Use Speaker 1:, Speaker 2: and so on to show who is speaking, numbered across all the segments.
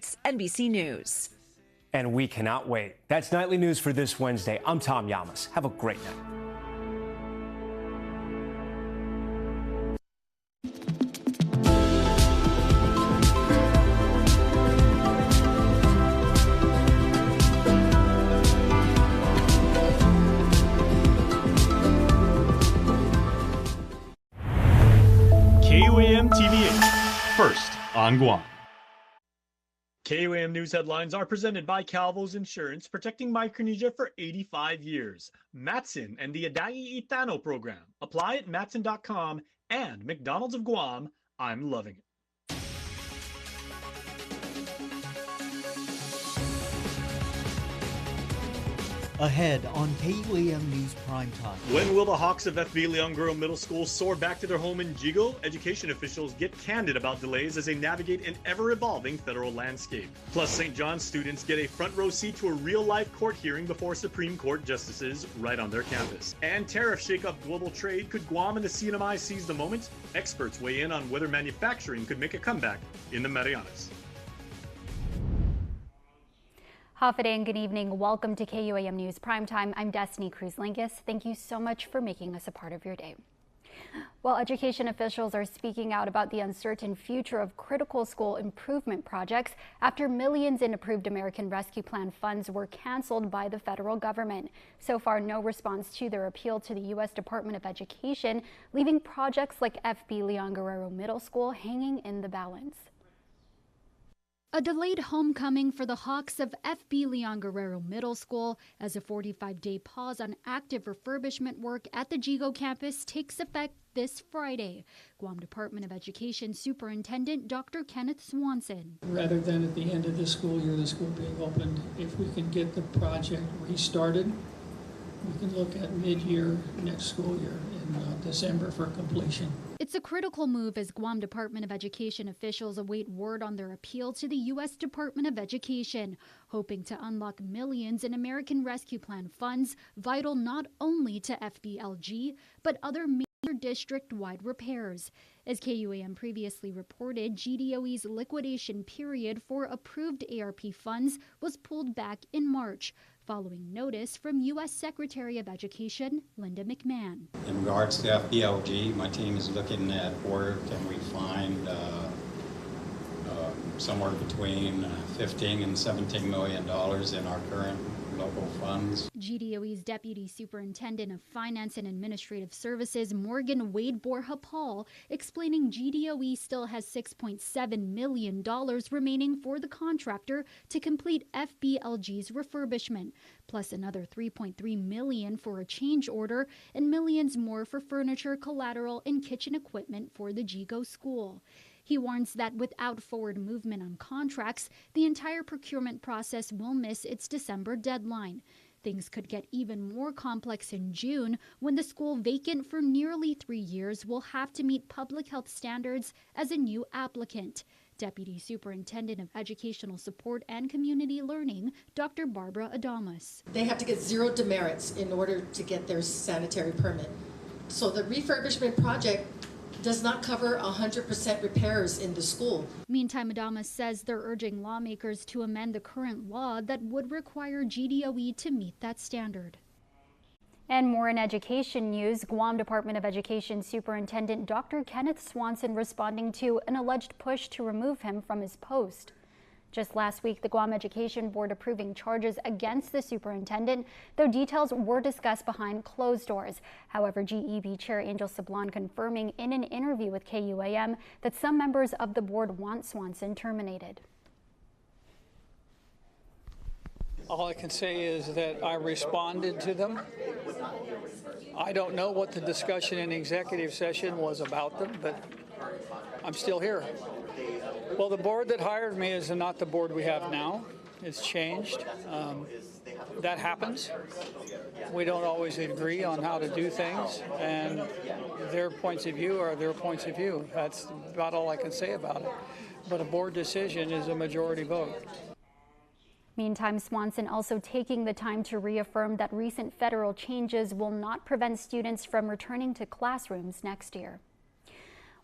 Speaker 1: States, NBC News.
Speaker 2: And we cannot wait. That's Nightly News for this Wednesday. I'm Tom Yamas. Have a great night.
Speaker 3: KUAM TV8, first on Guam.
Speaker 4: KUAM News headlines are presented by Calvo's Insurance, protecting Micronesia for 85 years. Matson and the Taitano program. Apply at matson.com and McDonald's of Guam. I'm loving it.
Speaker 5: Ahead on KUAM News Primetime.
Speaker 4: When will the Hawks of FB Leonguro Middle School soar back to their home in Jigo? Education officials get candid about delays as they navigate an ever-evolving federal landscape. Plus, St. John's students get a front row seat to a real-life court hearing before Supreme Court justices right on their campus. And tariffs shake up global trade. Could Guam and the CNMI seize the moment? Experts weigh in on whether manufacturing could make a comeback in the Marianas.
Speaker 6: Hafa and good evening. Welcome to KUAM News Primetime. I'm Destiny Cruz-Lingus. Thank you so much for making us a part of your day. Well, education officials are speaking out about the uncertain future of critical school improvement projects after millions in approved American Rescue Plan funds were canceled by the federal government. So far, no response to their appeal to the U.S. Department of Education, leaving projects like FB Leon Guerrero Middle School hanging in the balance. A delayed homecoming for the Hawks of FB Leon Guerrero Middle School as a 45-day pause on active refurbishment work at the Jigo campus takes effect this Friday. Guam Department of Education Superintendent Dr. Kenneth Swanson.
Speaker 7: Rather than at the end of the school year, the school being opened, if we can get the project restarted, we can look at mid-year next school year in December for completion.
Speaker 6: It's a critical move as Guam Department of Education officials await word on their appeal to the U.S. Department of Education, hoping to unlock millions in American Rescue Plan funds, vital not only to FBLG, but other major district-wide repairs. As KUAM previously reported, GDOE's liquidation period for approved ARP funds was pulled back in March, following notice from U.S. Secretary of Education Linda McMahon.
Speaker 8: In regards to FBLG, my team is looking at where can we find somewhere between $15 and $17 million in our current local funds.
Speaker 6: GDOE's Deputy Superintendent of Finance and Administrative Services, Morgan Wade Borja-Paul, explaining GDOE still has $6.7 million remaining for the contractor to complete FBLG's refurbishment, plus another $3.3 million for a change order and millions more for furniture, collateral, and kitchen equipment for the Jigo school. He warns that without forward movement on contracts, the entire procurement process will miss its December deadline. Things could get even more complex in June when the school, vacant for nearly 3 years, will have to meet public health standards as a new applicant. Deputy Superintendent of Educational Support and Community Learning, Dr. Barbara Adamas.
Speaker 9: They have to get 0 demerits in order to get their sanitary permit. So the refurbishment project does not cover 100% repairs in the school.
Speaker 6: Meantime, Adamas says they're urging lawmakers to amend the current law that would require GDOE to meet that standard. And more in education news, Guam Department of Education Superintendent Dr. Kenneth Swanson responding to an alleged push to remove him from his post. Just last week, the Guam Education Board approving charges against the superintendent, though details were discussed behind closed doors. However, GEB Chair Angel Sablan confirming in an interview with KUAM that some members of the board want Swanson terminated.
Speaker 7: All I can say is that I responded to them. I don't know what the discussion in executive session was about them, but I'm still here. Well, the board that hired me is not the board we have now. It's changed. That happens. We don't always agree on how to do things, and their points of view are their points of view. That's about all I can say about it. But a board decision is a majority vote.
Speaker 6: Meantime, Swanson also taking the time to reaffirm that recent federal changes will not prevent students from returning to classrooms next year.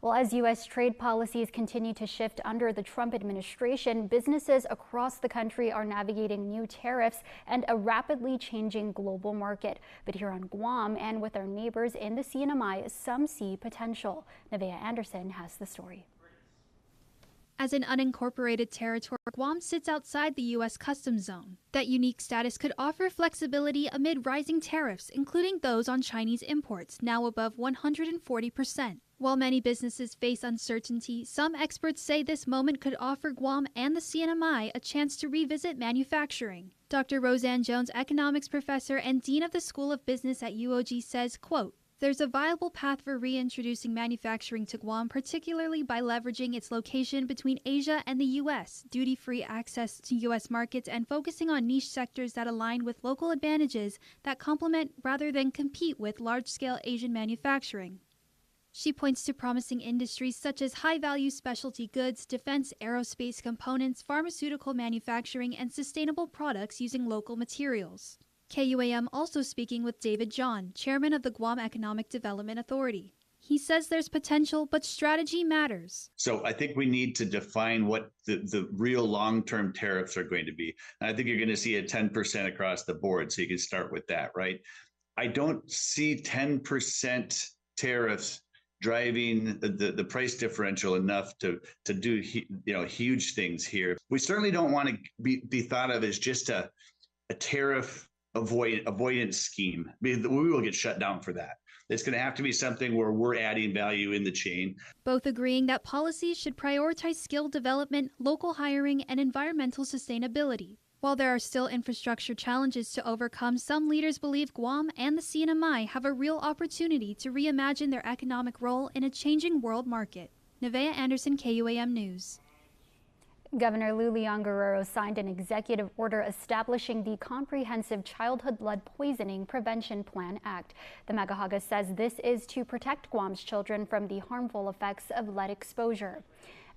Speaker 6: Well, as U.S. trade policies continue to shift under the Trump administration, businesses across the country are navigating new tariffs and a rapidly changing global market. But here on Guam and with our neighbors in the CNMI, some see potential. Nevaeh Anderson has the story.
Speaker 1: As an unincorporated territory, Guam sits outside the U.S. customs zone. That unique status could offer flexibility amid rising tariffs, including those on Chinese imports, now above 140%. While many businesses face uncertainty, some experts say this moment could offer Guam and the CNMI a chance to revisit manufacturing. Dr. Roseanne Jones, economics professor and dean of the School of Business at UOG, says, quote, "There's a viable path for reintroducing manufacturing to Guam, particularly by leveraging its location between Asia and the U.S., duty-free access to U.S. markets, and focusing on niche sectors that align with local advantages that complement rather than compete with large-scale Asian manufacturing." She points to promising industries such as high-value specialty goods, defense, aerospace components, pharmaceutical manufacturing, and sustainable products using local materials. KUAM also speaking with David John, chairman of the Guam Economic Development Authority. He says there's potential, but strategy matters.
Speaker 10: So I think we need to define what the real long-term tariffs are going to be. And I think you're going to see a 10% across the board. So you can start with that, right? I don't see 10% tariffs driving the price differential enough to do huge things here. We certainly don't want to be thought of as just a tariff avoidance scheme. We will get shut down for that. It's going to have to be something where we're adding value in the chain.
Speaker 1: Both agreeing that policies should prioritize skill development, local hiring, and environmental sustainability. While there are still infrastructure challenges to overcome, some leaders believe Guam and the CNMI have a real opportunity to reimagine their economic role in a changing world market. Nevaeh Anderson, KUAM News.
Speaker 6: Governor Lou Leon Guerrero signed an executive order establishing the Comprehensive Childhood Lead Poisoning Prevention Plan Act. The Magahaga says this is to protect Guam's children from the harmful effects of lead exposure.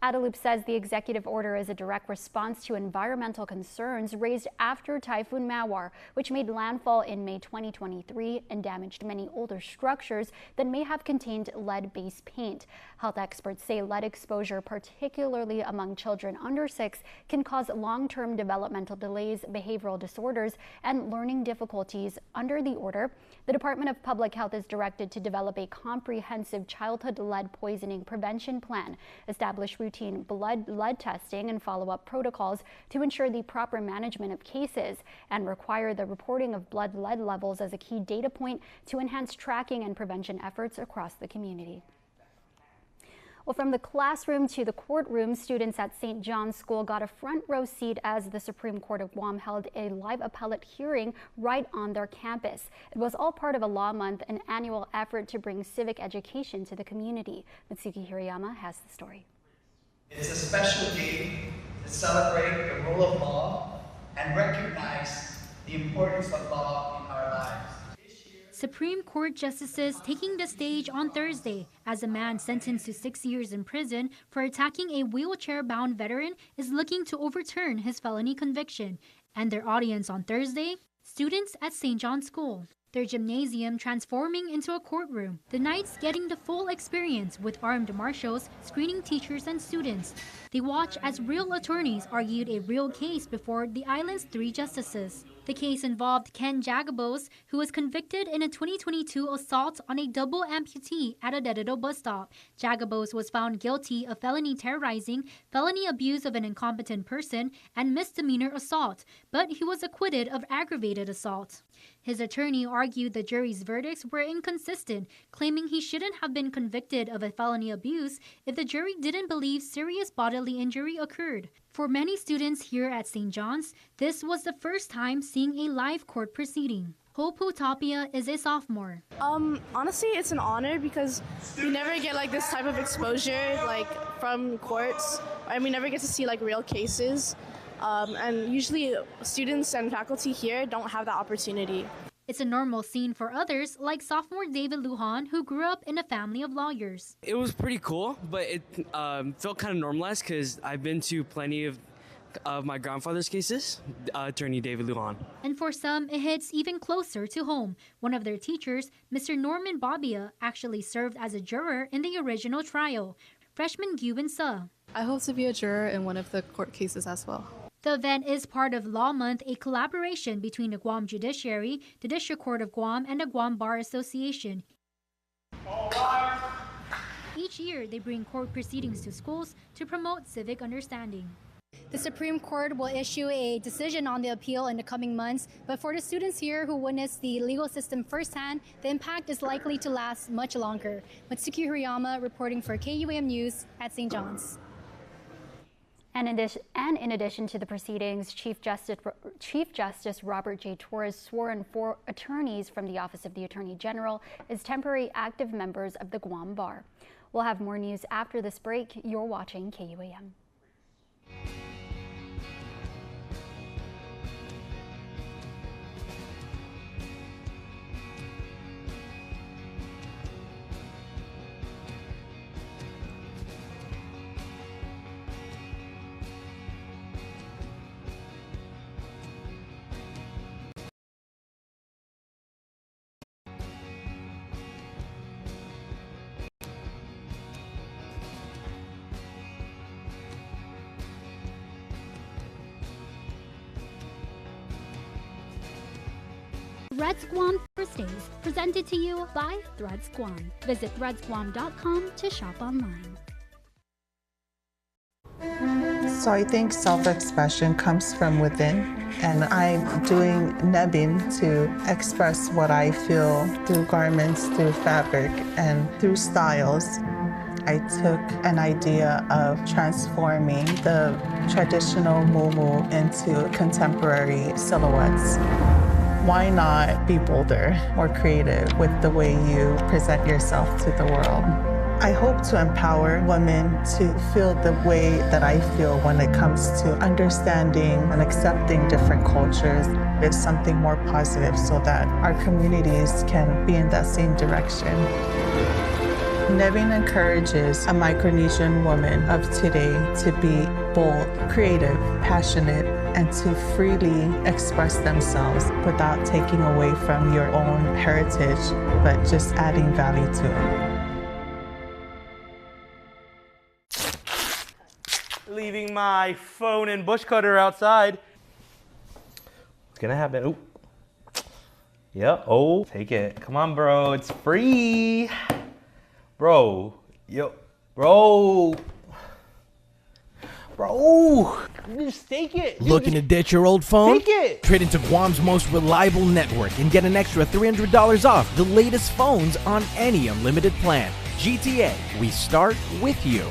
Speaker 6: Adelup says the executive order is a direct response to environmental concerns raised after Typhoon Mawar, which made landfall in May 2023 and damaged many older structures that may have contained lead-based paint. Health experts say lead exposure, particularly among children under 6, can cause long-term developmental delays, behavioral disorders, and learning difficulties. Under the order, the Department of Public Health is directed to develop a comprehensive childhood lead poisoning prevention plan, establish routine blood testing and follow-up protocols to ensure the proper management of cases, and require the reporting of blood lead levels as a key data point to enhance tracking and prevention efforts across the community. Well, from the classroom to the courtroom, students at St. John's School got a front row seat as the Supreme Court of Guam held a live appellate hearing right on their campus. It was all part of a Law Month, an annual effort to bring civic education to the community. Mitsuki Hirayama has the story.
Speaker 11: It's a special day to celebrate the rule of law and recognize the importance of law in our lives.
Speaker 1: Supreme Court justices taking the stage on Thursday as a man sentenced to 6 years in prison for attacking a wheelchair-bound veteran is looking to overturn his felony conviction. And their audience on Thursday? Students at St. John's School. Their gymnasium transforming into a courtroom. The Knights getting the full experience with armed marshals screening teachers and students. They watch as real attorneys argued a real case before the island's 3 justices. The case involved Ken Jagabos, who was convicted in a 2022 assault on a double amputee at a Dededo bus stop. Jagabos was found guilty of felony terrorizing, felony abuse of an incompetent person, and misdemeanor assault, but he was acquitted of aggravated assault. His attorney argued the jury's verdicts were inconsistent, claiming he shouldn't have been convicted of a felony abuse if the jury didn't believe serious bodily injury occurred. For many students here at St. John's, this was the first time seeing a live court proceeding. Hopu Tapia is a sophomore.
Speaker 12: Honestly, it's an honor because we never get like this type of exposure from courts, and we never get to see real cases. And usually students and faculty here don't have that opportunity.
Speaker 1: It's a normal scene for others, like sophomore David Lujan, who grew up in a family of lawyers.
Speaker 13: It was pretty cool, but it felt kind of normalized because I've been to plenty of of my grandfather's cases, attorney David Lujan.
Speaker 1: And for some, it hits even closer to home. One of their teachers, Mr. Norman Bobbia, actually served as a juror in the original trial. Freshman Gyuin Suh.
Speaker 14: I hope to be a juror in one of the court cases as well.
Speaker 1: The event is part of Law Month, a collaboration between the Guam Judiciary, the District Court of Guam, and the Guam Bar Association. Each year, they bring court proceedings to schools to promote civic understanding.
Speaker 15: The Supreme Court will issue a decision on the appeal in the coming months, but for the students here who witnessed the legal system firsthand, the impact is likely to last much longer. Matsuki Hirayama reporting for KUAM News at St. John's.
Speaker 16: And in addition to the proceedings, Chief Justice Robert J. Torres swore in 4 attorneys from the Office of the Attorney General as temporary active members of the Guam Bar. We'll have more news after this break. You're watching KUAM.
Speaker 6: Threads Guam Thursdays, presented to you by Threads Guam. Visit threadsguam.com to shop online.
Speaker 17: So I think self-expression comes from within, and I'm doing nebbing to express what I feel through garments, through fabric, and through styles. I took an idea of transforming the traditional muumuu into contemporary silhouettes. Why not be bolder, more creative with the way you present yourself to the world? I hope to empower women to feel the way that I feel when it comes to understanding and accepting different cultures. It's something more positive so that our communities can be in that same direction. Nebbing encourages a Micronesian woman of today to be bold, creative, passionate, and to freely express themselves without taking away from your own heritage, but just adding value to it.
Speaker 18: Leaving my phone and bush cutter outside. What's gonna happen? Oh, yep. Oh, take it. Come on, bro. It's free, bro. Yo, bro. Bro, just take it.
Speaker 19: Looking to ditch your old phone?
Speaker 18: Take it.
Speaker 19: Trade into Guam's most reliable network and get an extra $300 off the latest phones on any unlimited plan. GTA, we start with you.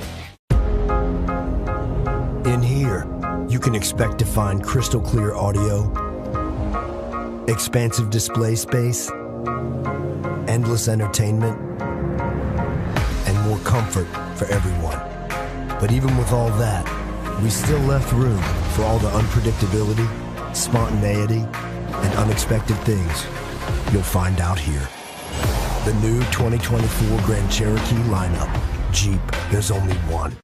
Speaker 20: In here, you can expect to find crystal clear audio, expansive display space, endless entertainment, and more comfort for everyone. But even with all that, we still left room for all the unpredictability, spontaneity, and unexpected things you'll find out here. The new 2024 Grand Cherokee lineup. Jeep, there's only one.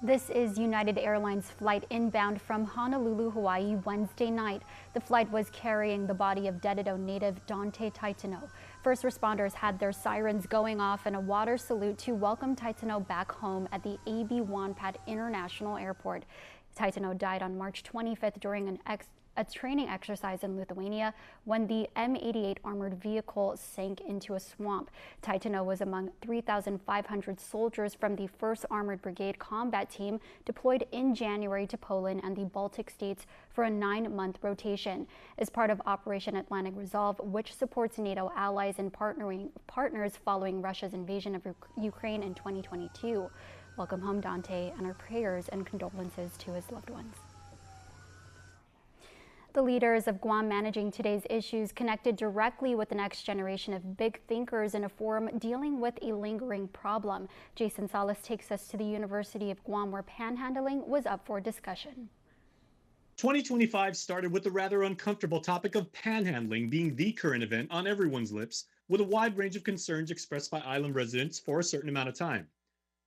Speaker 16: This is United Airlines flight inbound from Honolulu, Hawaii, Wednesday night. The flight was carrying the body of Dededo native Dante Taitano. First responders had their sirens going off and a water salute to welcome Taitano back home at the A.B. Wanpat International Airport. Taitano died on March 25th during a training exercise in Lithuania when the M88 armored vehicle sank into a swamp. Taitano was among 3,500 soldiers from the 1st Armored Brigade combat team deployed in January to Poland and the Baltic states for a 9-month rotation. As part of Operation Atlantic Resolve, which supports NATO allies and partners following Russia's invasion of Ukraine in 2022. Welcome home, Dante, and our prayers and condolences to his loved ones. The leaders of Guam managing today's issues connected directly with the next generation of big thinkers in a forum dealing with a lingering problem. Jason Salas takes us to the University of Guam, where panhandling was up for discussion.
Speaker 4: 2025 started with the rather uncomfortable topic of panhandling being the current event on everyone's lips, with a wide range of concerns expressed by island residents for a certain amount of time.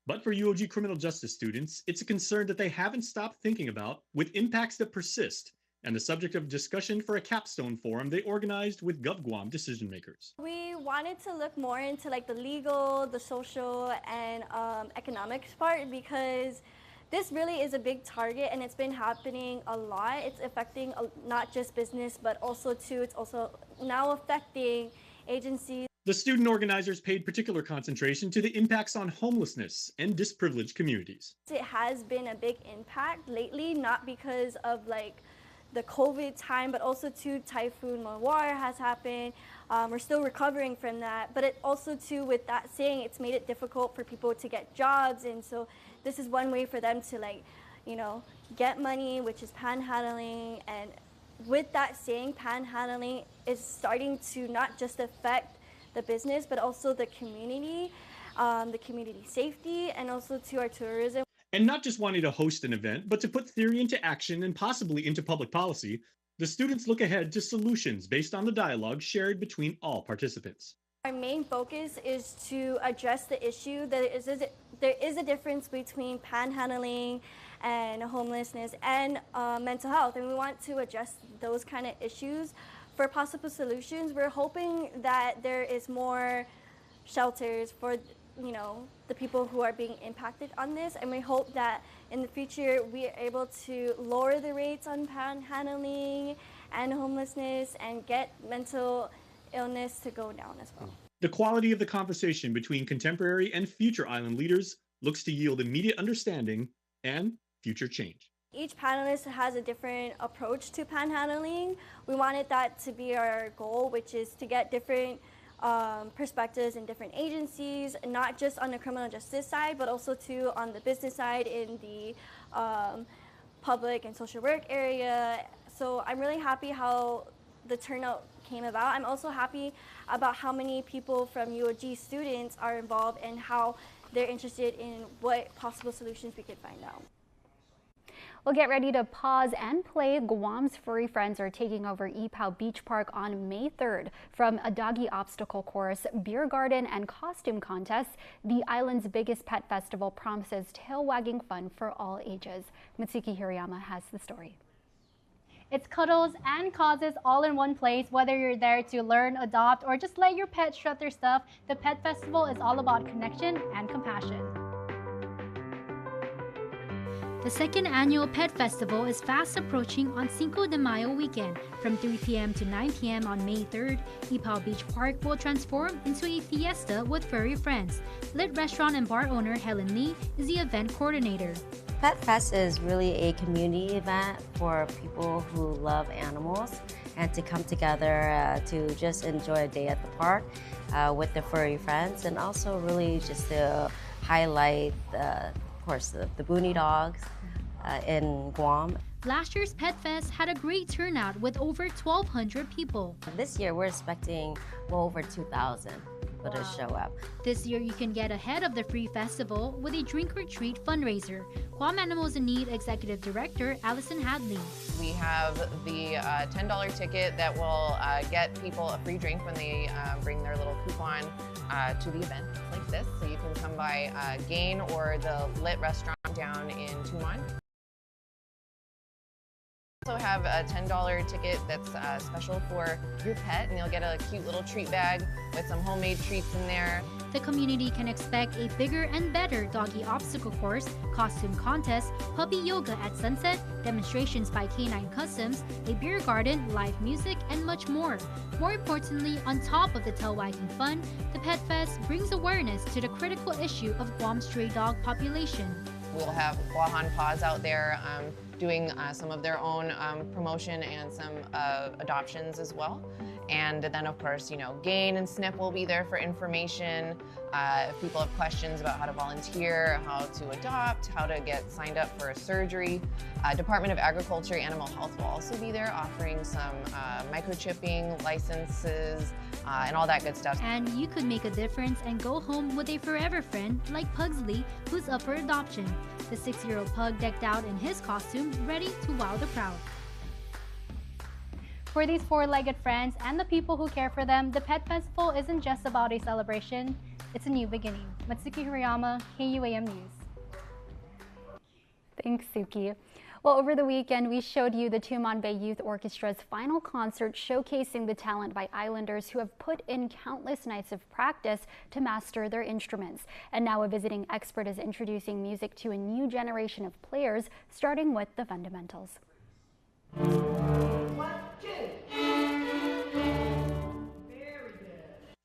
Speaker 4: But for UOG criminal justice students, it's a concern that they haven't stopped thinking about, with impacts that persist, and the subject of discussion for a capstone forum they organized with GovGuam decision makers.
Speaker 21: We wanted to look more into like the legal, the social, and economics part, because this really is a big target and it's been happening a lot. It's affecting not just business, but also it's also now affecting agencies.
Speaker 4: The student organizers paid particular concentration to the impacts on homelessness and disprivileged communities.
Speaker 21: It has been a big impact lately, not because of like the COVID time, but also too, Typhoon Mawar has happened. We're still recovering from that, but it also too, with that saying, it's made it difficult for people to get jobs, and so this is one way for them to like, get money, which is panhandling. And with that saying, panhandling is starting to not just affect the business, but also the community safety, and also to our tourism.
Speaker 4: And not just wanting to host an event, but to put theory into action and possibly into public policy, the students look ahead to solutions based on the dialogue shared between all participants.
Speaker 21: Our main focus is to address the issue that there is a difference between panhandling and homelessness and mental health, and we want to address those kind of issues. For possible solutions, we're hoping that there is more shelters for the people who are being impacted on this, and we hope that in the future we are able to lower the rates on panhandling and homelessness and get mental illness to go down as well.
Speaker 4: The quality of the conversation between contemporary and future island leaders looks to yield immediate understanding and future change.
Speaker 21: Each panelist has a different approach to panhandling. We wanted that to be our goal, which is to get different perspectives in different agencies, not just on the criminal justice side, but also too on the business side in the public and social work area. So I'm really happy how the turnout came about. I'm also happy about how many people from UOG students are involved and how they're interested in what possible solutions we could find out.
Speaker 16: Well, get ready to pause and play. Guam's furry friends are taking over Ipoh Beach Park on May 3rd. From a doggy obstacle course, beer garden, and costume contests, the island's biggest pet festival promises tail-wagging fun for all ages. Mitsuki Hirayama has the story.
Speaker 1: It's cuddles and causes all in one place. Whether you're there to learn, adopt, or just let your pet strut their stuff, the Pet Festival is all about connection and compassion. The second annual Pet Festival is fast approaching on Cinco de Mayo weekend. From 3 p.m. to 9 p.m. on May 3rd, Ipoh Beach Park will transform into a fiesta with furry friends. Lit restaurant and bar owner Helen Lee is the event coordinator.
Speaker 22: Pet Fest is really a community event for people who love animals and to come together to just enjoy a day at the park with their furry friends, and also really just to highlight the Boonie dogs in Guam.
Speaker 1: Last year's Pet Fest had a great turnout with over 1,200 people.
Speaker 22: This year we're expecting well over 2,000 to show up.
Speaker 1: This year you can get ahead of the free festival with a drink or treat fundraiser. KUAM Animals in Need Executive Director Allison Hadley.
Speaker 23: We have the $10 ticket that will get people a free drink when they bring their little coupon to the event like this. So you can come by Gain or the Lit restaurant down in Tumon. Also have a $10 ticket that's special for your pet, and you'll get a cute little treat bag with some homemade treats in there.
Speaker 1: The community can expect a bigger and better doggy obstacle course, costume contest, puppy yoga at sunset, demonstrations by Canine Customs, a beer garden, live music, and much more. More importantly, on top of the tail-wagging fun, the Pet Fest brings awareness to the critical issue of Guam's stray dog population.
Speaker 23: We'll have Guahan Paws out there doing some of their own promotion and some adoptions as well. And then of course, Gain and SNP will be there for information. If people have questions about how to volunteer, how to adopt, how to get signed up for a surgery. Department of Agriculture Animal Health will also be there offering some microchipping licenses and all that good stuff.
Speaker 1: And you could make a difference and go home with a forever friend like Pugsley, who's up for adoption. The 6-year-old pug decked out in his costume, ready to wow the crowd.
Speaker 15: For these four-legged friends and the people who care for them, the Pet Festival isn't just about a celebration, it's a new beginning. Matsuki Hirayama, KUAM News.
Speaker 16: Thanks, Suki. Well, over the weekend, we showed you the Tumon Bay Youth Orchestra's final concert showcasing the talent by Islanders who have put in countless nights of practice to master their instruments. And now a visiting expert is introducing music to a new generation of players, starting with the fundamentals.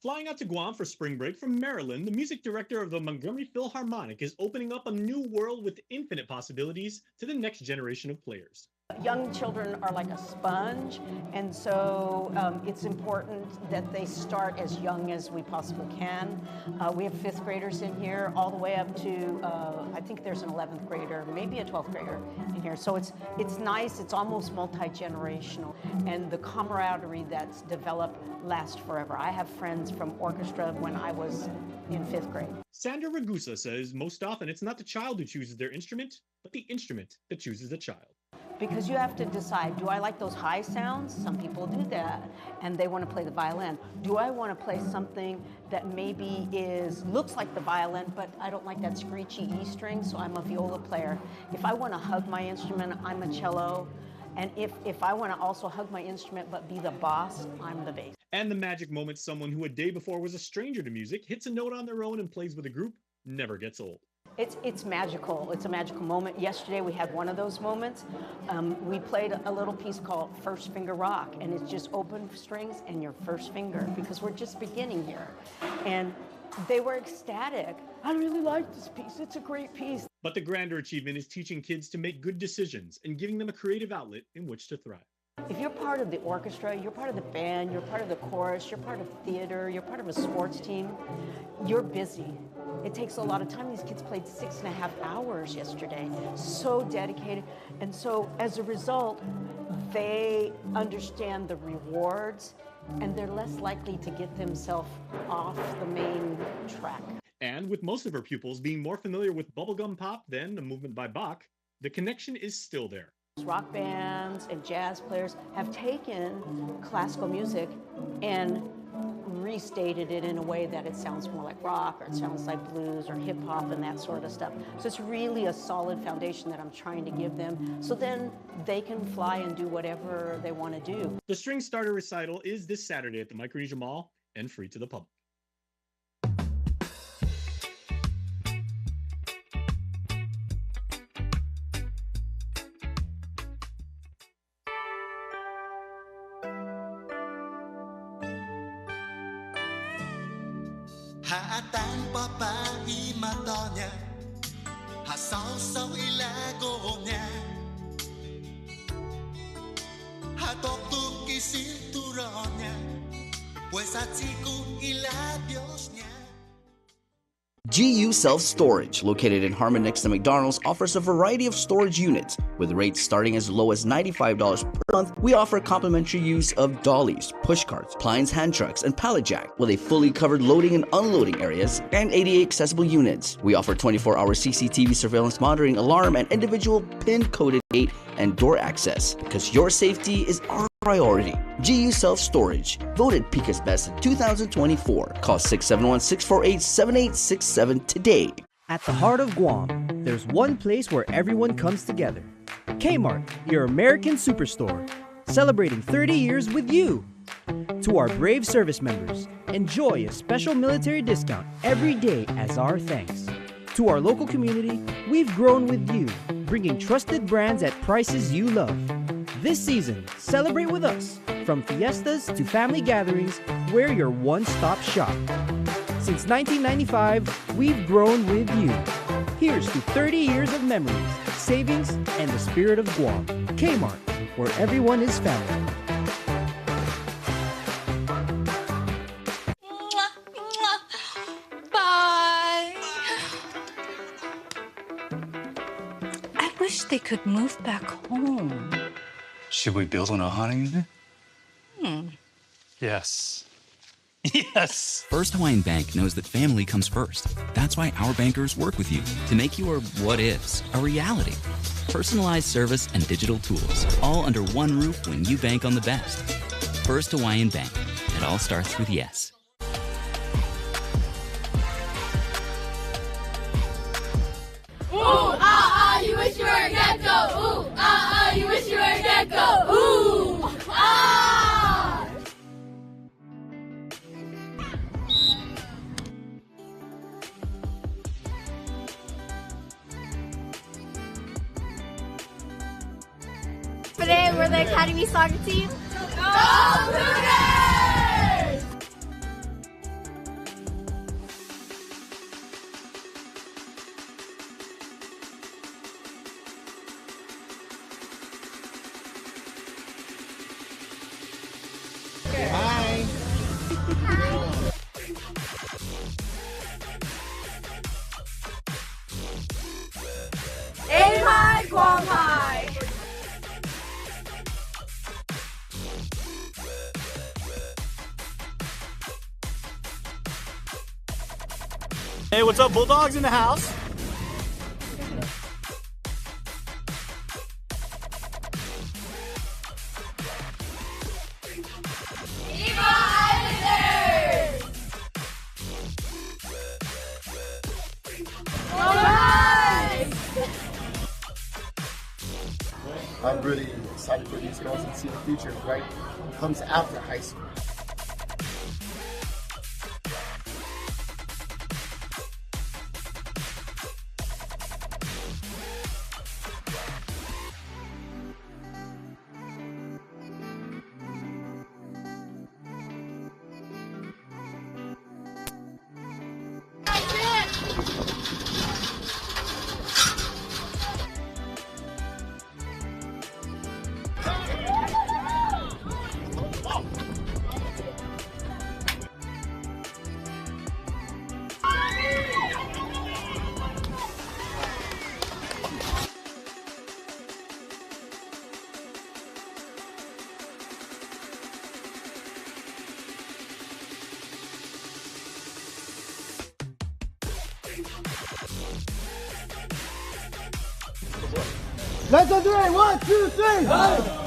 Speaker 4: Flying out to Guam for spring break from Maryland, the music director of the Montgomery Philharmonic is opening up a new world with infinite possibilities to the next generation of players.
Speaker 2: Young children are like a sponge, and so it's important that they start as young as we possibly can. We have 5th graders in here, all the way up to, I think there's an 11th grader, maybe a 12th grader in here. So it's nice, it's almost multi-generational, and the camaraderie that's developed lasts forever. I have friends from orchestra when I was in 5th grade.
Speaker 4: Sandra Ragusa says most often it's not the child who chooses their instrument, but the instrument that chooses the child.
Speaker 2: Because you have to decide, do I like those high sounds? Some people do that, and they want to play the violin. Do I want to play something that maybe looks like the violin, but I don't like that screechy E string, so I'm a viola player. If I want to hug my instrument, I'm a cello. And if I want to also hug my instrument but be the boss, I'm the bass.
Speaker 4: And the magic moment someone who a day before was a stranger to music hits a note on their own and plays with a group never gets old.
Speaker 2: It's magical. It's a magical moment. Yesterday we had one of those moments. We played a little piece called First Finger Rock, and it's just open strings and your first finger, because we're just beginning here. And they were ecstatic. I really like this piece. It's a great piece.
Speaker 4: But the grander achievement is teaching kids to make good decisions and giving them a creative outlet in which to thrive.
Speaker 2: If you're part of the orchestra, you're part of the band, you're part of the chorus, you're part of theater, you're part of a sports team, you're busy. It takes a lot of time. These kids played 6.5 hours yesterday, so dedicated. And so as a result, they understand the rewards and they're less likely to get themselves off the main track.
Speaker 4: And with most of her pupils being more familiar with bubblegum pop than a movement by Bach, the connection is still there.
Speaker 2: Rock bands and jazz players have taken classical music and restated it in a way that it sounds more like rock, or it sounds like blues or hip hop and that sort of stuff. So it's really a solid foundation that I'm trying to give them, so then they can fly and do whatever they want to do.
Speaker 4: The String Starter recital is this Saturday at the Micronesia Mall and free to the public.
Speaker 3: Haatan babae mata niya, hasaw-saw ilago niya, hatoktok isintura niya, pues atikong ilabios niya.
Speaker 5: GU Self-Storage, located in Harmon next to McDonald's, offers a variety of storage units. With rates starting as low as $95 per month, we offer complimentary use of dollies, push carts, Pines hand trucks, and pallet jack, with a fully covered loading and unloading areas, and ADA accessible units. We offer 24-hour CCTV surveillance monitoring, alarm, and individual PIN-coded gate and door access, because your safety is our priority. GU Self-Storage, voted Pika's Best in 2024. Call 671-648-7867 today.
Speaker 24: At the heart of Guam, there's one place where everyone comes together. Kmart, your American superstore, celebrating 30 years with you. To our brave service members, enjoy a special military discount every day as our thanks. To our local community, we've grown with you, bringing trusted brands at prices you love. This season, celebrate with us. From fiestas to family gatherings, we're your one-stop shop. Since 1995, we've grown with you. Here's to 30 years of memories, savings, and the spirit of Guam. Kmart, where everyone is family.
Speaker 25: Bye. I wish they could move back home.
Speaker 26: Should we build on our honeymoon?
Speaker 25: Hmm.
Speaker 26: Yes.
Speaker 7: Yes! First Hawaiian Bank knows that family comes first. That's why our bankers work with you to make your what-ifs a reality. Personalized service and digital tools, all under one roof when you bank on the best. First Hawaiian Bank. It all starts with yes.
Speaker 8: Ooh, ah, ah, you wish you were a gecko. Ooh, ah, ah, you wish you were a gecko. Ooh, ah!
Speaker 9: Today we're the Academy soccer team.
Speaker 8: Go Cougars!
Speaker 10: Hi.
Speaker 8: Aim high, KUAM high.
Speaker 11: Hey, what's up, Bulldogs in the house?
Speaker 26: I'm really excited for these girls and see the future, right? Comes after high school.
Speaker 10: Let's do it. 1, 2, 3. Go.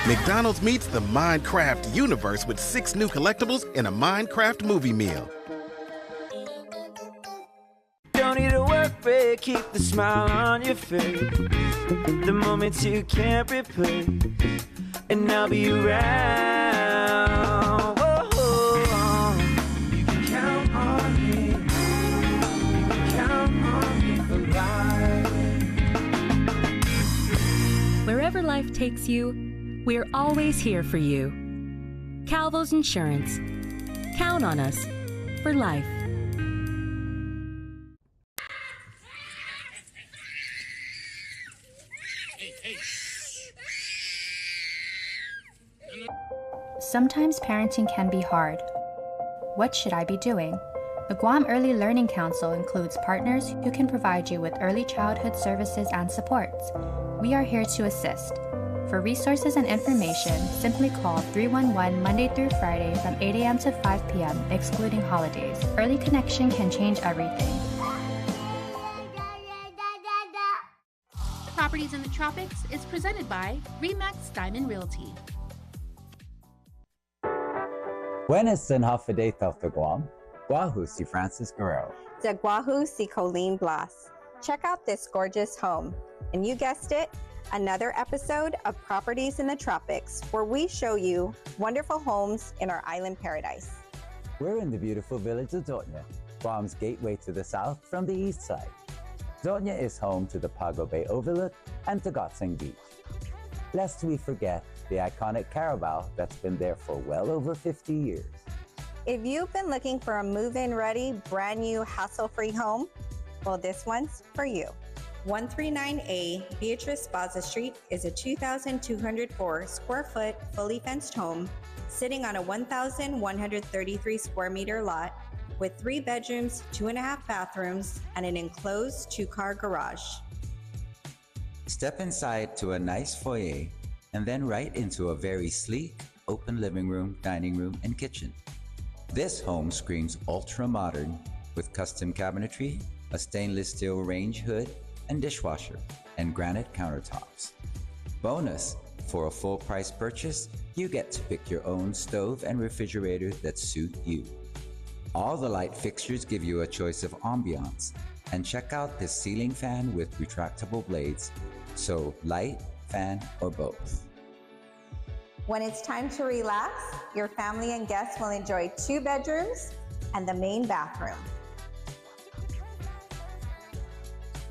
Speaker 27: McDonald's meets the Minecraft universe with 6 new collectibles in a Minecraft movie meal.
Speaker 28: Don't need to work break, keep the smile on your face. The moments you can't replace, and I'll be around. Whoa. You can count on me. You can count on me for life.
Speaker 29: Wherever life takes you, we're always here for you. Calvo's Insurance. Count on us for life.
Speaker 30: Sometimes parenting can be hard. What should I be doing? The Guam Early Learning Council includes partners who can provide you with early childhood services and supports. We are here to assist. For resources and information, simply call 311 Monday through Friday from 8 a.m. to 5 p.m., excluding holidays. Early connection can change everything.
Speaker 6: Properties in the Tropics is presented by RE/MAX Diamond Realty.
Speaker 12: Buenas and Hafideta of Guam. Guahu si Francis Guerrero.
Speaker 13: Zaguahu si Colleen Blas. Check out this gorgeous home. And you guessed it, another episode of Properties in the Tropics, where we show you wonderful homes in our island paradise.
Speaker 12: We're in the beautiful village of Doña, Guam's gateway to the south from the east side. Doña is home to the Pago Bay Overlook and Tagatsing Beach. Lest we forget the iconic Carabao that's been there for well over 50 years.
Speaker 13: If you've been looking for a move-in ready, brand new, hassle-free home, well, this one's for you. 139A Beatrice Baza Street is a 2,204 square foot, fully fenced home sitting on a 1,133 square meter lot with 3 bedrooms, 2.5 bathrooms, and an enclosed 2-car garage.
Speaker 12: Step inside to a nice foyer and then right into a very sleek, open living room, dining room, and kitchen. This home screams ultra-modern with custom cabinetry, a stainless steel range hood and dishwasher, and granite countertops. Bonus, for a full price purchase, you get to pick your own stove and refrigerator that suit you. All the light fixtures give you a choice of ambiance, and check out this ceiling fan with retractable blades, so light, fan, or both.
Speaker 13: When it's time to relax, your family and guests will enjoy 2 bedrooms and the main bathroom.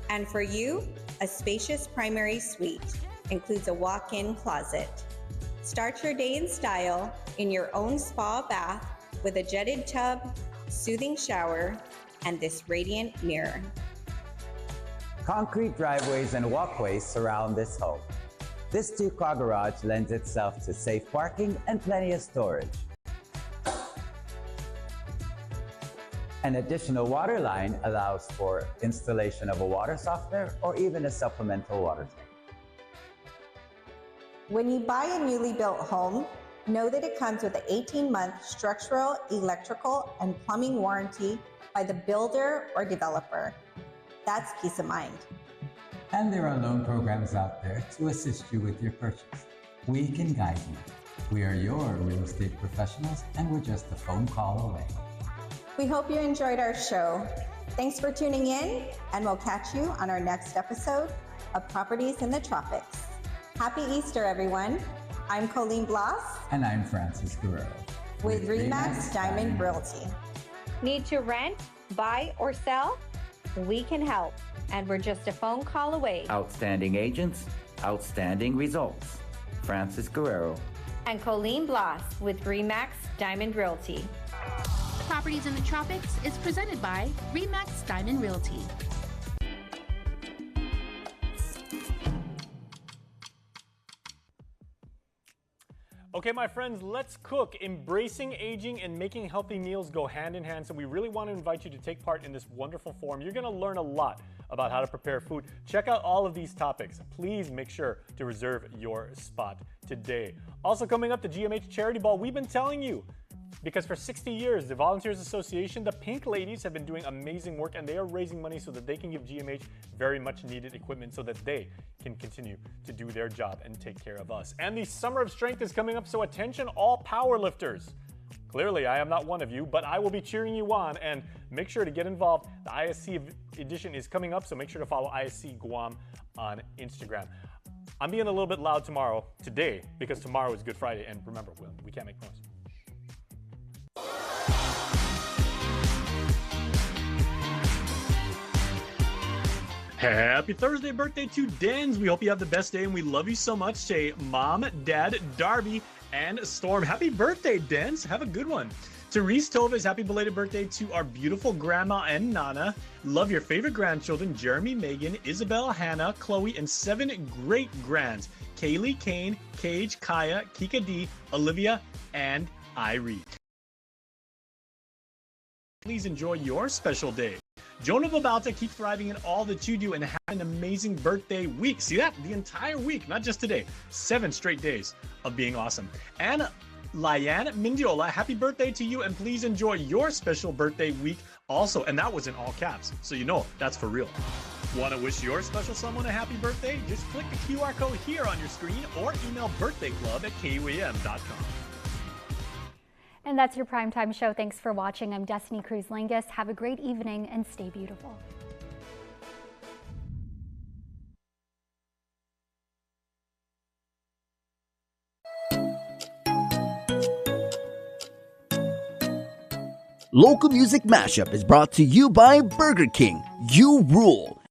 Speaker 13: And for you, a spacious primary suite includes a walk-in closet. Start your day in style in your own spa bath with a jetted tub, soothing shower, and this radiant mirror.
Speaker 12: Concrete driveways and walkways surround this home. This 2-car garage lends itself to safe parking and plenty of storage. An additional water line allows for installation of a water softener or even a supplemental water tank.
Speaker 13: When you buy a newly built home, know that it comes with an 18-month structural, electrical, and plumbing warranty by the builder or developer. That's peace of mind.
Speaker 12: And there are loan programs out there to assist you with your purchase. We can guide you. We are your real estate professionals, and we're just a phone call away.
Speaker 13: We hope you enjoyed our show. Thanks for tuning in, and we'll catch you on our next episode of Properties in the Tropics. Happy Easter, everyone. I'm Colleen Blas.
Speaker 12: And I'm Francis Guerrero.
Speaker 13: With RE/MAX Diamond Realty. Need to rent, buy, or sell? We can help, and we're just a phone call away.
Speaker 12: Outstanding agents, outstanding results. Francis Guerrero.
Speaker 13: And Colleen Blas with RE/MAX Diamond Realty.
Speaker 6: Properties in the Tropics is presented by RE/MAX Diamond Realty.
Speaker 11: Okay, my friends, let's cook. Embracing aging and making healthy meals go hand in hand, so we really want to invite you to take part in this wonderful forum. You're going to learn a lot about how to prepare food. Check out all of these topics. Please make sure to reserve your spot today. Also coming up, the GMH Charity Ball. We've been telling you, because for 60 years, the Volunteers Association, the Pink Ladies, have been doing amazing work, and they are raising money so that they can give GMH very much needed equipment so that they can continue to do their job and take care of us. And the Summer of Strength is coming up, so attention all power lifters. Clearly, I am not one of you, but I will be cheering you on, and make sure to get involved. The ISC edition is coming up, so make sure to follow ISC Guam on Instagram. I'm being a little bit loud today, because tomorrow is Good Friday, and remember, we can't make noise.
Speaker 4: Happy Thursday birthday to Dens. We hope you have the best day and we love you so much. Say Mom, Dad, Darby, and Storm. Happy birthday, Dens. Have a good one. To Reese Tovis, happy belated birthday to our beautiful grandma and Nana. Love your favorite grandchildren, Jeremy, Megan, Isabel, Hannah, Chloe, and 7 great grands, Kaylee, Kane, Cage, Kaya, Kika D, Olivia, and Irie. Please enjoy your special day. Jonah Babalta, keep thriving in all that you do and have an amazing birthday week. See that? The entire week, not just today. 7 straight days of being awesome. And Lyanne Mindiola, happy birthday to you, and please enjoy your special birthday week also. And that was in all caps, so you know that's for real. Want to wish your special someone a happy birthday? Just click the QR code here on your screen or email birthdayclub@KUAM.com.
Speaker 16: And that's your primetime show. Thanks for watching. I'm Destiny Cruz-Lingus. Have a great evening and stay beautiful.
Speaker 5: Local Music Mashup is brought to you by Burger King. You rule.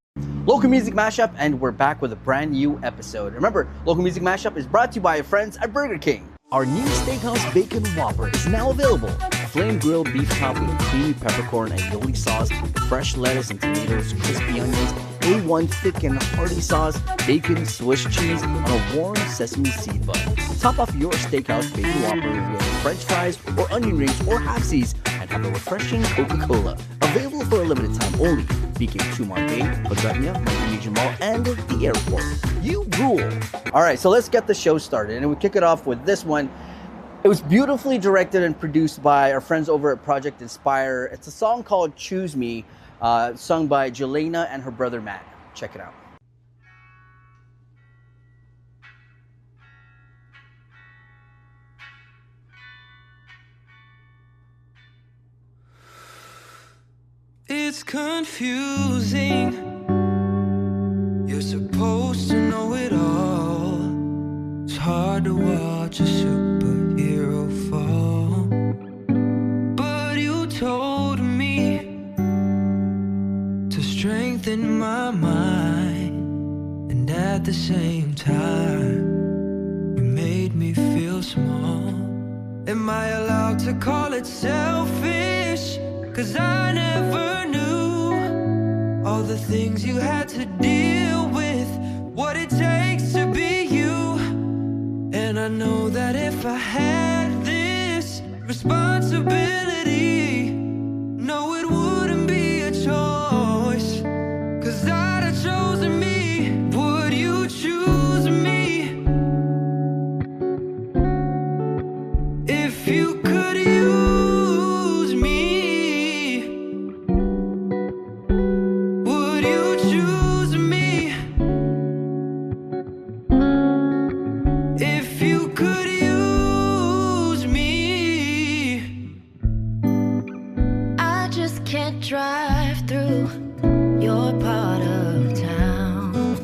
Speaker 5: Local Music Mashup, and we're back with a brand new episode. Remember, Local Music Mashup is brought to you by our friends at Burger King. Our new Steakhouse Bacon Whopper is now available. Flame grilled beef topped with creamy peppercorn and aioli sauce, fresh lettuce and tomatoes, crispy onions, A1 thick and hearty sauce, bacon, Swiss cheese on a warm sesame seed bun. Top off your Steakhouse Bacon Whopper with French fries or onion rings or half-seas and have a refreshing Coca-Cola. Available for a limited time only. BK2 Bay, Pagania, Region Mall, and the airport. You rule. All right, so let's get the show started. And we kick it off with this one. It was beautifully directed and produced by our friends over at Project Inspire. It's a song called Choose Me, sung by Jelena and her brother Matt. Check it out.
Speaker 28: It's confusing. You're supposed to know it all. It's hard to watch a superhero fall. But you told me to strengthen my mind, and at the same time, you made me feel small. Am I allowed to call it selfish? 'Cause I never knew all the things you had to deal with, what it takes to be you. And I know that if I had this responsibility, no, it wouldn't be a choice. 'Cause I'd have chosen me. Would you choose me? If you could use me, drive through your part of town,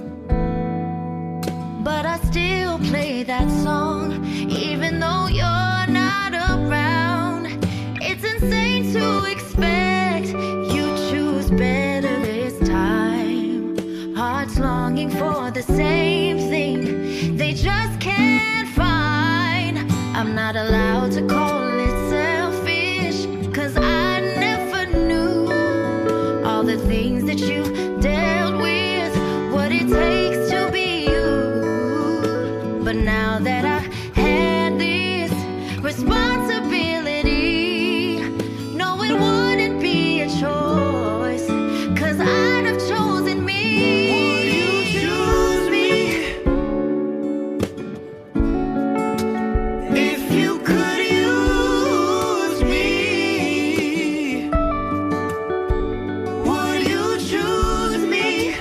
Speaker 28: but I still play that song even though you're not around. It's insane to expect you choose better this time. Hearts longing for the same thing they just can't find. I'm not allowed to call it selfish, 'cause I never knew all the things that you dealt with, what it takes to be you. But now that I had this responsibility, no, it wouldn't be a choice, 'cause I'd have chosen me. Would you choose me? If you could use me, would you choose me?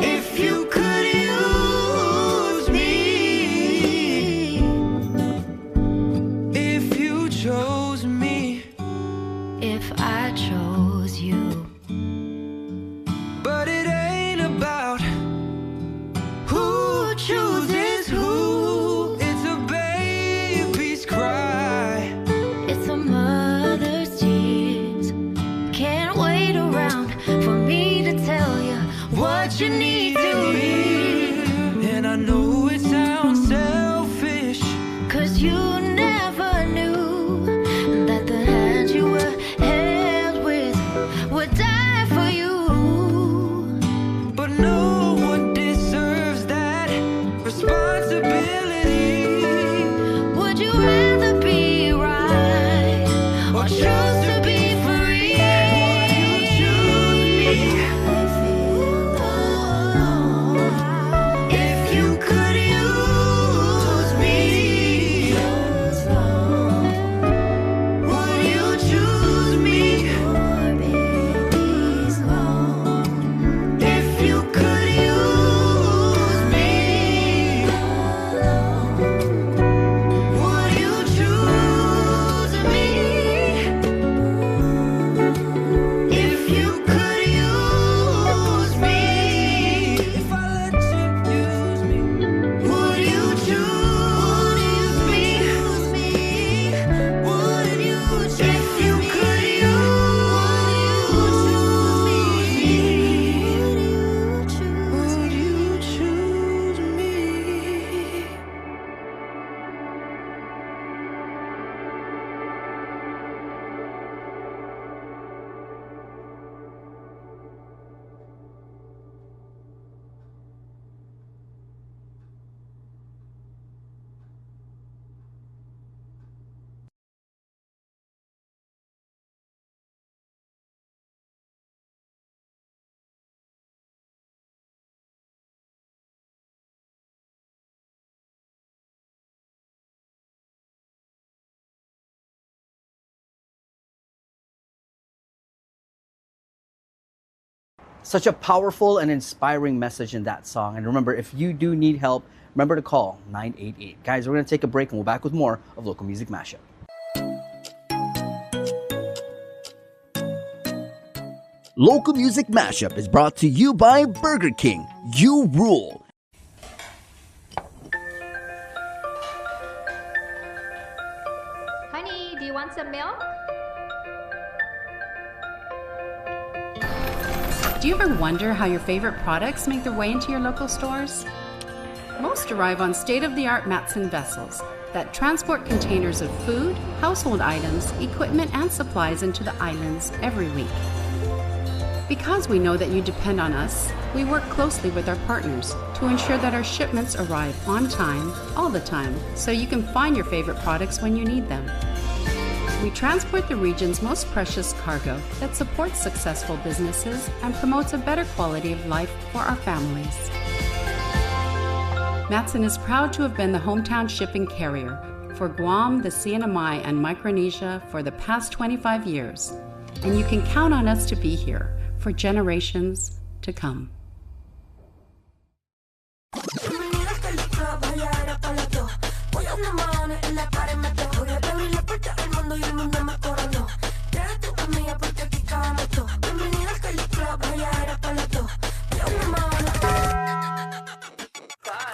Speaker 28: If you could use me, if you chose me, if I chose you. But it ain't about who chooses who. It's a baby's cry, it's a mother's tears. Can't wait around for me to tell you what you need to hear. And I know it sounds selfish, 'cause you never knew that the hand you were held with would die for you. But no one deserves that responsibility. Would you rather be right or choose to be free? Would you choose me?
Speaker 5: Such a powerful and inspiring message in that song. And remember, if you do need help, remember to call 988. Guys, we're going to take a break and we'll be back with more of Local Music Mashup. Local Music Mashup is brought to you by Burger King. You rule.
Speaker 1: Honey, do you want some milk?
Speaker 14: Do you ever wonder how your favorite products make their way into your local stores? Most arrive on state-of-the-art Matson vessels that transport containers of food, household items, equipment, and supplies into the islands every week. Because we know that you depend on us, we work closely with our partners to ensure that our shipments arrive on time, all the time, so you can find your favorite products when you need them. We transport the region's most precious cargo that supports successful businesses and promotes a better quality of life for our families. Matson is proud to have been the hometown shipping carrier for Guam, the CNMI, and Micronesia for the past 25 years, and you can count on us to be here for generations to come.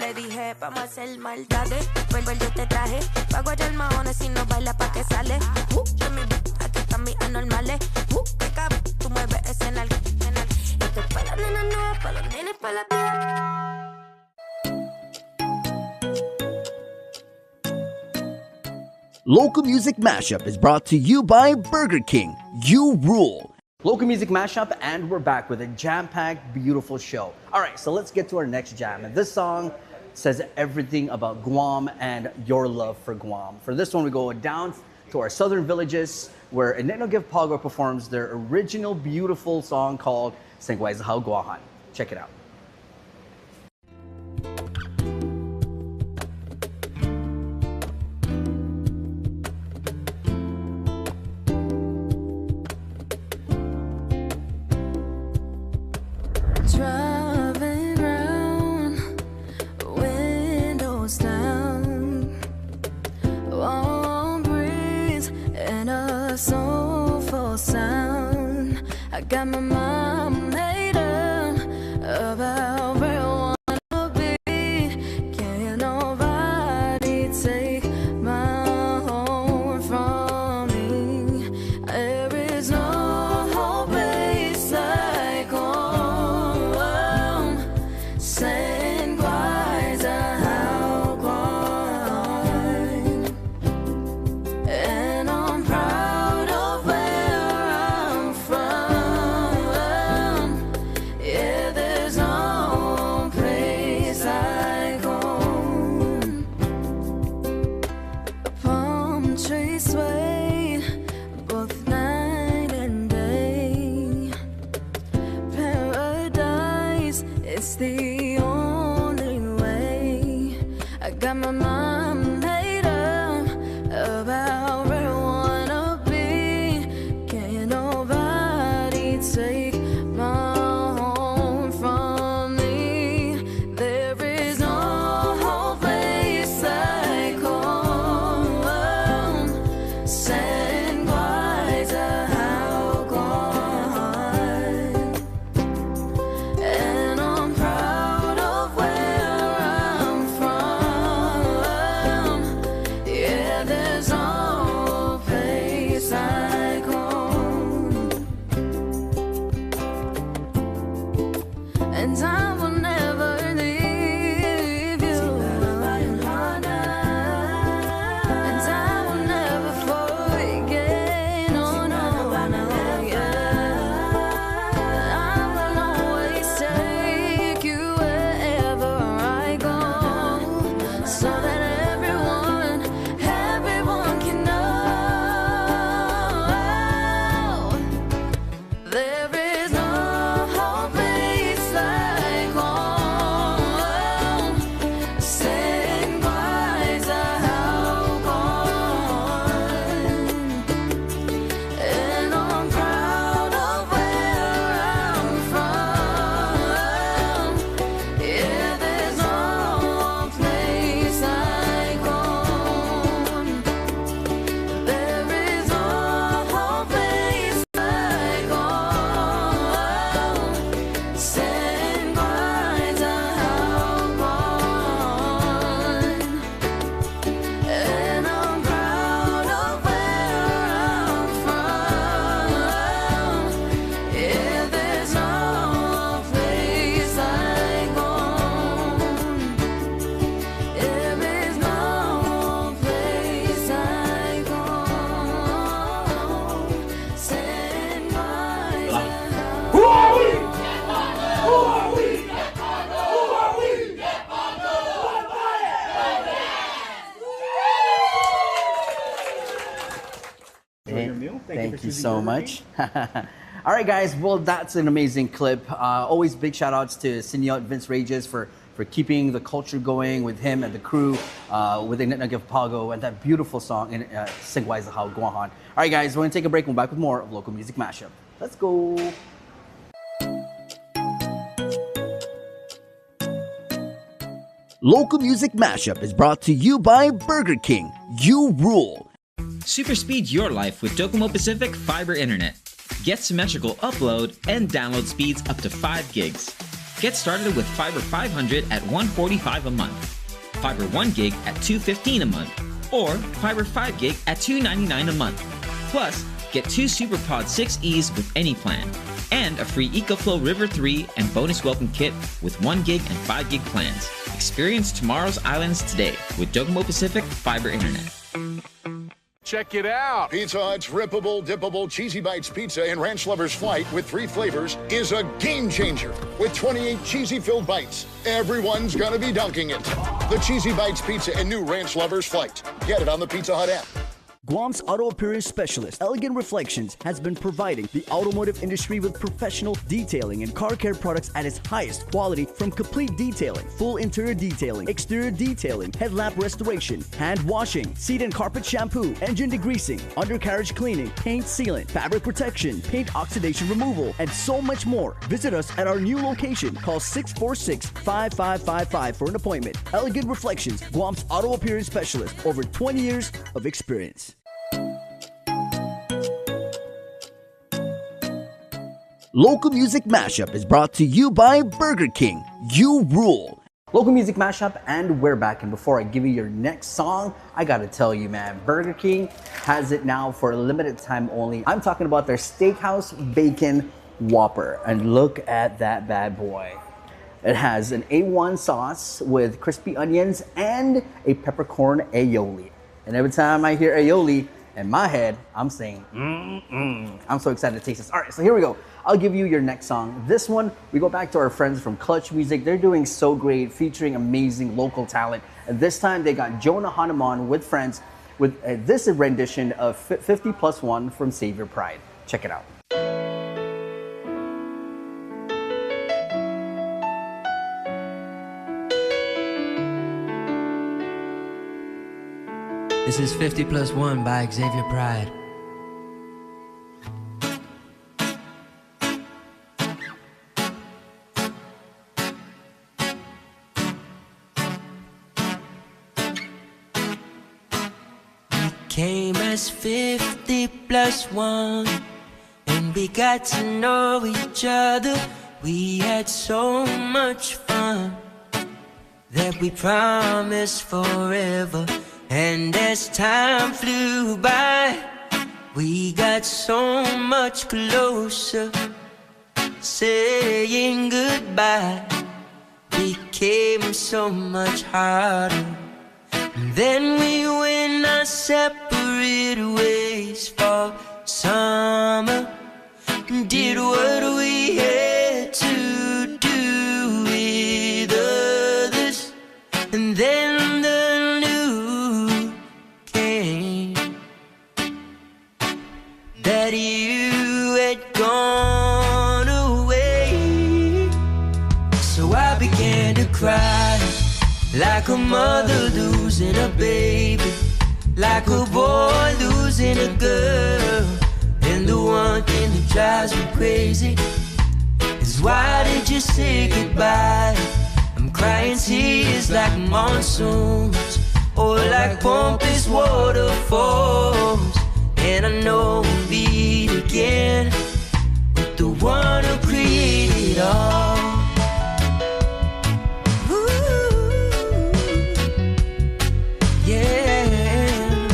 Speaker 15: Le dije, vamos a hacer maldades. Vuelvo yo te traje. Pago a maones si no baila pa' que sale. Yo mi aquí están mis anormales. Que cabe, tú mueves ese nalga. Esto es pa' las nenas, no, pa' los nenes, pa' la
Speaker 5: Local Music Mashup is brought to you by Burger King. You rule. Local Music Mashup, and we're back with a jam-packed, beautiful show. All right, so let's get to our next jam. And this song says everything about Guam and your love for Guam. For this one, we go down to our southern villages where Ineno Give Pago performs their original beautiful song called Sengwai Zahau Guahan. Check it out.
Speaker 15: Driving round, windows down, warm breeze and a soulful sound. I got my mind made up about where I wanna be. Can't nobody take my heart from me. There is no place like home. Send wise how quiet, and I'm proud of where I'm from. Yeah, there's no place like home. A palm tree sway both night and day. Paradise, it's the only way. I got my mind made up about where I wanna be. Can't nobody take my heart from me. There is no place like home. Send wise how gone. And I'm proud of where I'm from. Yeah, there's no place like home. And I will never leave you. And I will never forget. No, no, yeah. I will always take you wherever I go, so that everyone can know there is no place like home.
Speaker 5: Thank you so much. All right, guys. Well, that's an amazing clip. Always big shout outs to Senior Vince Rages for keeping the culture going with him and the crew with the Pago and that beautiful song in Singwai Zahao Guahan. All right, guys, we're going to take a break. We'll be back with more of Local Music Mashup. Let's go. Local Music Mashup is brought to you by Burger King. You rule.
Speaker 1: Super speed your life with Docomo Pacific Fiber Internet. Get symmetrical upload and download speeds up to 5 gigs. Get started with Fiber 500 at $145 a month, Fiber 1 gig at $215 a month, or Fiber 5 gig at $299 a month. Plus, get 2 SuperPod 6Es with any plan, and a free EcoFlow River 3 and bonus welcome kit with 1 gig and 5 gig plans. Experience tomorrow's islands today with Docomo Pacific Fiber Internet.
Speaker 2: Check it out. Pizza Hut's rippable, dippable Cheesy Bites pizza in Ranch Lovers Flight with 3 flavors is a game changer. With 28 cheesy-filled bites, everyone's gonna be dunking it. The Cheesy Bites pizza and new Ranch Lovers Flight. Get it on the Pizza Hut app.
Speaker 5: Guam's auto appearance specialist, Elegant Reflections, has been providing the automotive industry with professional detailing and car care products at its highest quality, from complete detailing, full interior detailing, exterior detailing, headlamp restoration, hand washing, seat and carpet shampoo, engine degreasing, undercarriage cleaning, paint sealant, fabric protection, paint oxidation removal, and so much more. Visit us at our new location. Call 646-5555 for an appointment. Elegant Reflections, Guam's auto appearance specialist, over 20 years of experience. Local Music Mashup is brought to you by Burger King. You rule. Local Music Mashup, and we're back. And before I give you your next song, I gotta tell you, man, Burger King has it now for a limited time only. I'm talking about their Steakhouse Bacon Whopper. And look at that bad boy. It has an A1 sauce with crispy onions and a peppercorn aioli. And every time I hear aioli, in my head, I'm saying, I'm so excited to taste this. All right, so here we go. I'll give you your next song. This one, we go back to our friends from Clutch Music. They're doing so great, featuring amazing local talent. And this time, they got Jonah Hanuman with friends with this rendition of 50+1 from Save Your Pride. Check it out.
Speaker 28: This is 50+1 by Xavier Pride. We came as 50+1, and we got to know each other. We had so much fun that we promised forever. And as time flew by, we got so much closer. Saying goodbye became so much harder. And then we went our separate ways for summer. Did what we had to do with others. And then that you had gone away. So I began to cry, like a mother losing a baby, like a boy losing a girl. And the one thing that drives me crazy is, why did you say goodbye? I'm crying tears like monsoons, or like pompous waterfalls. And I know we'll meet again with the one who created all. Ooh, yeah.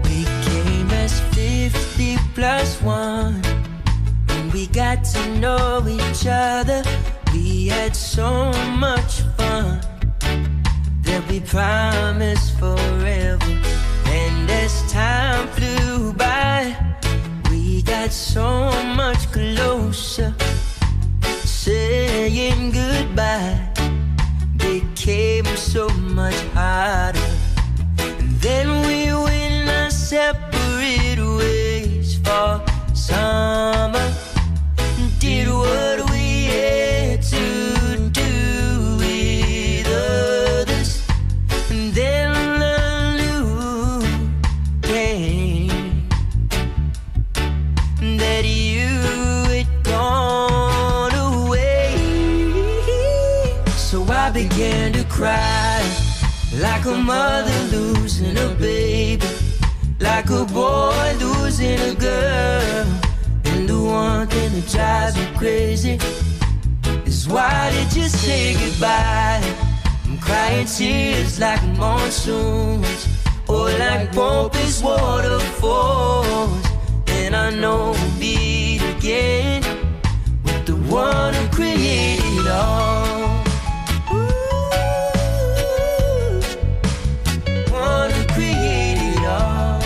Speaker 28: We came as 50+1, and we got to know each other. We had so much fun that we promised forever. And as time flew by, we got so much closer. Saying goodbye became so much harder. And then began to cry like a mother losing a baby, like a boy losing a girl. And the one thing that drives me crazy is why did you say goodbye? I'm crying tears like monsoons, or like pompous waterfalls. And I know we'll meet again with the one who created it all. One who created it all.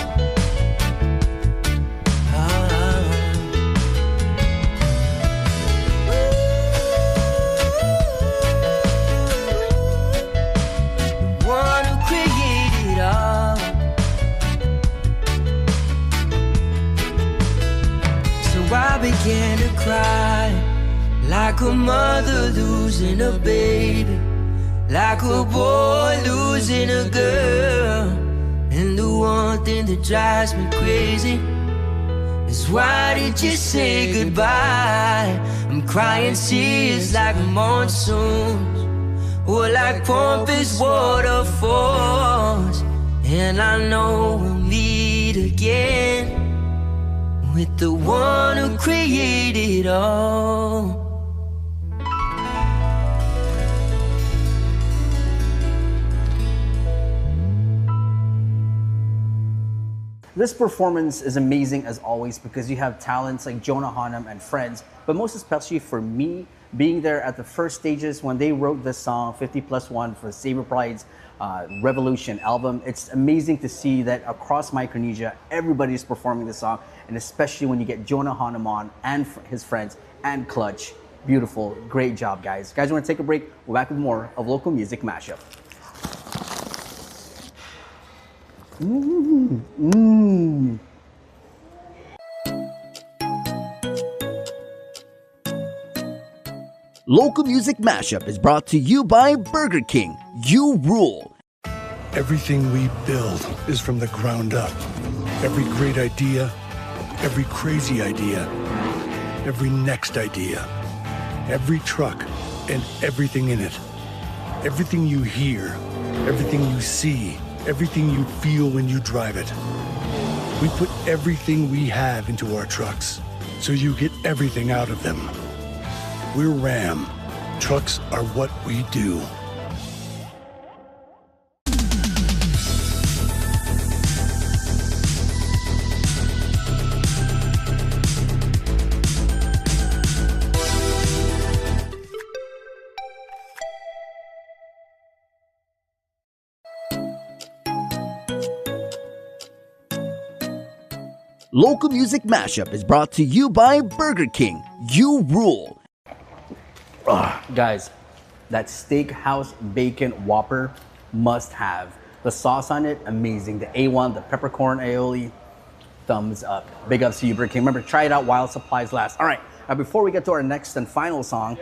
Speaker 28: One who created it all. So I began to cry like a mother losing a baby, like a boy losing a girl. And the one thing that drives me crazy is why did you say goodbye? I'm crying tears like monsoons, or like pompous waterfalls. And I know we'll meet again with the one who created it all.
Speaker 5: This performance is amazing as always because you have talents like Jonah Hanum and friends, but most especially for me, being there at the first stages when they wrote this song 50+1 for Saber Pride's Revolution album. It's amazing to see that across Micronesia everybody's performing this song, and especially when you get Jonah Hanum on and his friends and Clutch. Beautiful, great job guys. Guys, want to take a break? We're back with more of Local Music Mashup. Local Music Mashup is brought to you by Burger King. You rule.
Speaker 3: Everything we build is from the ground up. Every great idea, every crazy idea, every next idea, every truck and everything in it. Everything you hear, everything you see, everything you feel when you drive it. We put everything we have into our trucks, so you get everything out of them. We're Ram. Trucks are what we do.
Speaker 5: Local Music Mashup is brought to you by Burger King. You rule. Guys, that Steakhouse Bacon Whopper must have. The sauce on it, amazing. The A1, the peppercorn aioli, thumbs up. Big ups to you, Burger King. Remember, try it out while supplies last. All right, now before we get to our next and final song,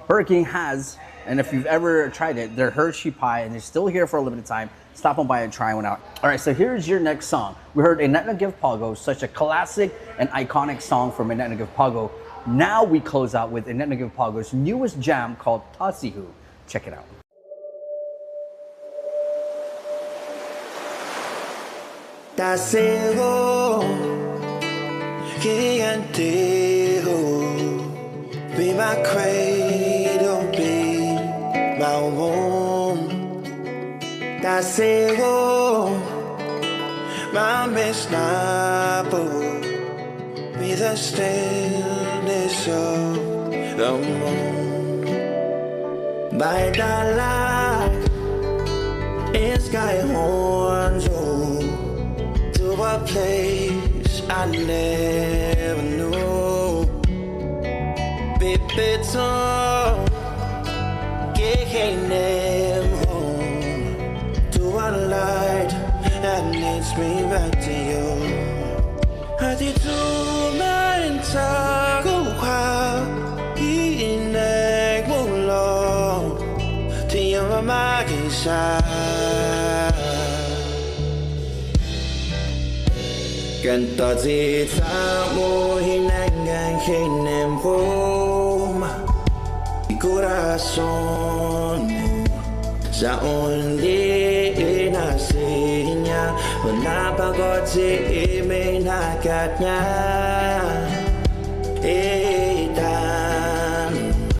Speaker 5: Burger King has, and if you've ever tried it, their Hershey pie, and they're still here for a limited time. Stop on by and try one out. All right, so here's your next song. We heard Inetna Give Pago, such a classic and iconic song from Inetna Give Pago. Now we close out with Inetna Give Pago's newest jam called Tasihu. Check it out.
Speaker 28: Tasihu, Giganteho, be my cradle, be my womb. Tasihu, my misnapo. Be the stillness of the moon. By the light, it's sky horns to a place I never knew. Baby, so get home to a light that leads me back to you. I did Sago kwa iineg mo lo tiyama magisa Ganto zita mo hinangan kinem poma I corazon Sa only nasinya, Manapagod si imay nakat niya.